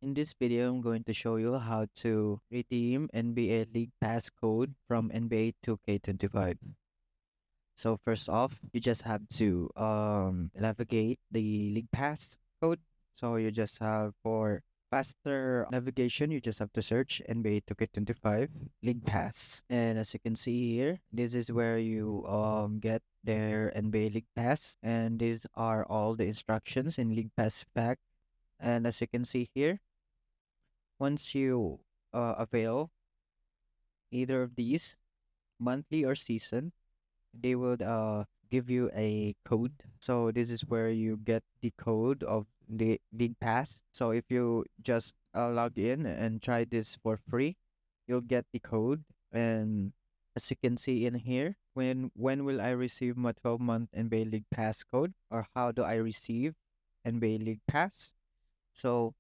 In this video, I'm going to show you how to redeem NBA League Pass code from NBA 2K25. So first off, you just have to navigate the League Pass code. So you just have for faster navigation, you just have to search NBA 2K25 League Pass. And as you can see here, this is where you get their NBA League Pass, and these are all the instructions in League Pass pack. And as you can see here, once you avail either of these, monthly or season, they would give you a code. So this is where you get the code of the League Pass. So if you just log in and try this for free, you'll get the code. And as you can see in here, when will I receive my 12-month NBA League Pass code, or how do I receive NBA League Pass? So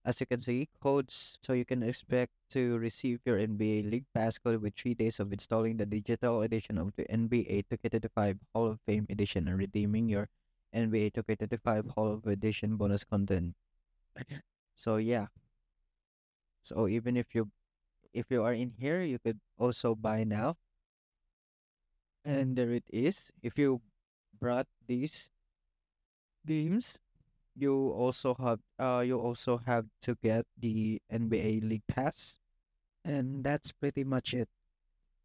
as you can see, codes, so you can expect to receive your NBA League Pass code with 3 days of installing the digital edition of the NBA 2K25 Hall of Fame edition and redeeming your NBA 2K25 Hall of Edition bonus content. So yeah, so even if you are in here, you could also buy now. And there it is. If you brought these games, you also have to get the NBA League Pass. And that's pretty much it.